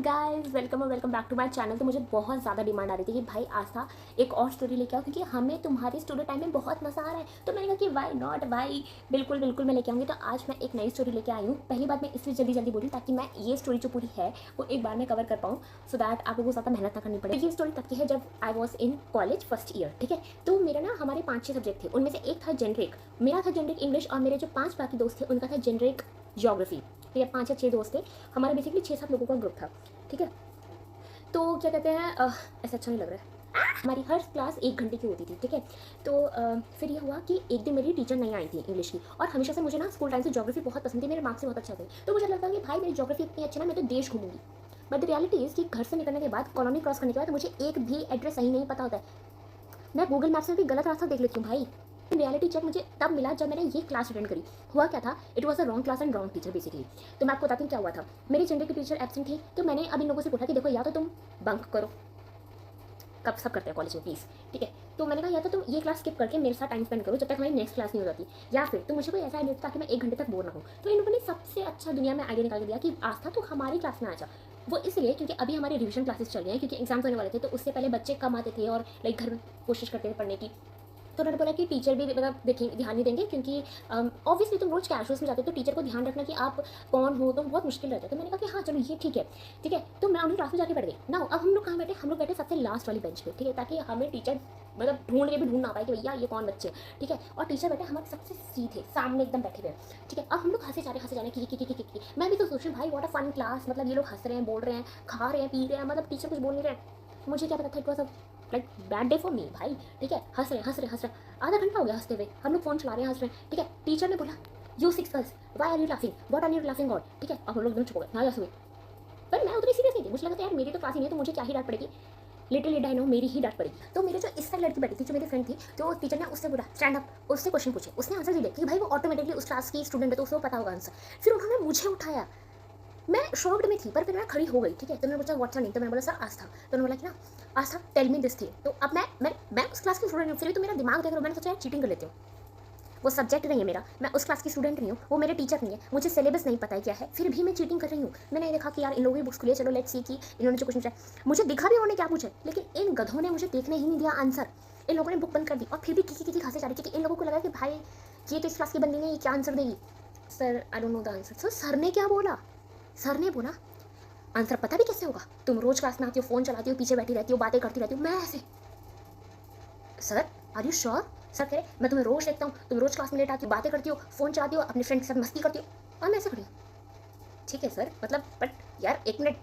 Guys, welcome और welcome back to my channel. तो मुझे बहुत ज़्यादा डिमांड आ रही थी कि भाई आस्था एक और स्टोरी लेके आओ, क्योंकि हमें तुम्हारे स्टूडियो टाइम में बहुत मज़ा आ रहा है। तो मैंने कहा कि वाई नॉट भाई, बिल्कुल बिल्कुल मैं लेके आऊँगी। तो आज मैं एक नई स्टोरी लेके आई हूँ। पहली बात मैं इसलिए जल्दी जल्दी बोली ताकि मैं ये स्टोरी जो पूरी है वो एक बार में कवर कर पाऊँ, सो दैट आप लोगों को ज़्यादा मेहनत ना करनी पड़े। ये स्टोरी तब की है जब I was in college first year, ठीक है। तो मेरा ना हमारे 5-6 सब्जेक्ट थे, उनमें से एक था जेनरिक, मेरा था जेनरिक इंग्लिश, और मेरे जो 5 बाकी दोस्त थे उनका था जेनरिक ज्योग्राफी। ठीक है, 5 या 6 दोस्त थे, हमारा बेसिकली 6-7 लोगों का ग्रुप था, ठीक है। तो क्या कहते हैं, ऐसा अच्छा नहीं लग रहा है। हमारी हर क्लास 1 घंटे की होती थी, ठीक है। तो फिर ये हुआ कि एक दिन मेरी टीचर नहीं आई थी इंग्लिश की, और हमेशा से मुझे ना स्कूल टाइम से ज्योग्राफी बहुत पसंद थी, मेरे मार्क्स से बहुत अच्छा थे। तो मुझे लगता है कि भाई मेरी ज्योग्राफी इतनी अच्छी ना, मैं तो देश घूमूंगी। बट द रियलिटी इज़ कि घर से निकलने के बाद, कॉलोनी क्रॉस करने के बाद मुझे एक भी एड्रेस सही नहीं पता होता है। मैं गूगल मैप से भी गलत रास्ता देख लेती हूँ भाई। रियलिटी चेक मुझे तब मिला जब मैंने ये क्लास अटेंड करी। हुआ क्या था, it was a wrong class and wrong teacher basically. तो मैं आपको बताती हूँ क्या हुआ था। मेरी जेंडर की टीचर एब्सेंट थी, तो मैंने अब इन लोगों से पूछा कि देखो, या तो तुम बंक करो, कब सब करते हैं कॉलेज में प्लीज़, ठीक है। तो मैंने कहा या तो तुम ये क्लास स्किप करके मेरे साथ टाइम स्पेंड करो जब तक हमारी नेक्स्ट क्लास नहीं हो जाती, या फिर तुम मुझे कोई ऐसा आइडिया ताकि मैं 1 घंटे तक बोर ना हो। तो इन लोगों ने सबसे अच्छा दुनिया में आइडिया निकाल के दिया कि आस्था तो हमारी क्लास में आ जा। वो इसलिए क्योंकि अभी हमारे रिविजन क्लासेस चल रहे हैं, क्योंकि एग्जाम्स होने वाले थे, तो उससे पहले बच्चे कम आते थे और लाइक घर में कोशिश करते थे पढ़ने की। तो उन्होंने बोला कि टीचर भी मतलब देखें, ध्यान नहीं देंगे, क्योंकि ऑब्वियसली तुम रोज कैजुअल्स में जाते हो, तो टीचर को ध्यान रखना कि आप कौन हो, तो बहुत मुश्किल रहता है। तो मैंने कहा कि हाँ चलो ये ठीक है, ठीक है। तो मैं उन्हीं क्लास में जाके बैठ गई ना। अब हम लोग कहाँ बैठे, हम लोग बैठे सबसे लास्ट वाली बेंच पे, ठीक है, ताकि हमें टीचर मतलब ढूंढ के भी ढूंढ ना पाए कि भैया ये कौन बच्चे, ठीक है। और टीचर बैठे हमारे सबसे सीधे सामने एकदम बैठे हुए, ठीक है। अब हम लोग हंसे जा रहे की। मैं भी तो सोच रही हूँ भाई व्हाट अ फन क्लास, मतलब ये लोग हंस रहे हैं, बोल रहे हैं, खा रहे हैं, पी रहे हैं, मतलब टीचर कुछ बोल नहीं रहे। मुझे क्या पता था, it was a like bad day for me भाई, ठीक है। हंस रहे आधा घंटा हो गया हंसते हुए, हम लोग फोन चला रहे हैं, हंस रहे हैं, ठीक है। टीचर ने बोला you 6 girls why are you laughing, what are you laughing on, ठीक है। अब हम लोग एकदम चुप हो गए, ना हंस हुए। पर मैं उतनी सीरियस नहीं थी, मुझे लगा था यार मेरी तो क्लास ही नहीं है, तो मुझे क्या ही डांट पड़ेगी, लिटिल डिड आई नो मेरी ही डांट पड़ेगी। तो मेरे जो इस साइड लड़की बैठी थी, जो मेरी फ्रेंड थी, तो टीचर ने उससे बोला स्टैंड अप, उससे क्वेश्चन पूछे, उसने आंसर दिया कि भाई वो ऑटोमेटिकली उस क्लास की स्टूडेंट है तो उसको पता होगा आंसर। फिर उन्होंने मुझे उठाया, मैं शॉक्ड में थी, पर फिर मैं खड़ी हो गई, ठीक है। तो मैंने पूछा व्हाट्स योर नेम, तो मैंने बोला सर आस्था। तो उन्होंने बोला कि ना आस्था टेल मी दिस थिंग। तो अब मैं उस क्लास की स्टूडेंट हूँ, फिर भी तो मेरा दिमाग देख रहा हूँ। मैंने सोचा यार चीटिंग कर लेती हूँ, वो सब्जेक्ट नहीं है मेरा, मैं उस क्लास की स्टूडेंट नहीं हूँ, वो मेरे टीचर नहीं है, मुझे सिलेबस नहीं पता है क्या है, फिर भी मैं चीटिंग कर रही हूँ। मैंने देखा कि यार इन लोगों की बुक्स खुली, चलो लेट्स सी कि इन्होंने जो क्वेश्चन पूछा। मुझे दिखा भी उन्होंने क्या पूछा, लेकिन इन गधों ने मुझे देखने ही नहीं दिया आंसर। इन लोगों ने बुक बंद कर दी, और फिर भी किसी खासे जा रही, क्योंकि इन लोगों को लगा कि भाई ये तो इस क्लास की बंदी नहीं है, क्या आंसर देगी। Sir I don't know the answer. Sir sir ने क्या बोला, सर ने बोला आंसर पता भी कैसे होगा, तुम रोज क्लास में आती हो, फोन चलाती हो, पीछे बैठी रहती हो, बातें करती रहती हो। मैं ऐसे sir are you sure. Sir कह रहे मैं तुम्हें रोज देखता हूँ, तुम रोज क्लास में लेट आती हो, बातें करती हो, फोन चलाती हो, अपने फ्रेंड के साथ मस्ती करती हो, और मैं ऐसे खड़ी हूँ। ठीक है सर, मतलब बट यार 1 मिनट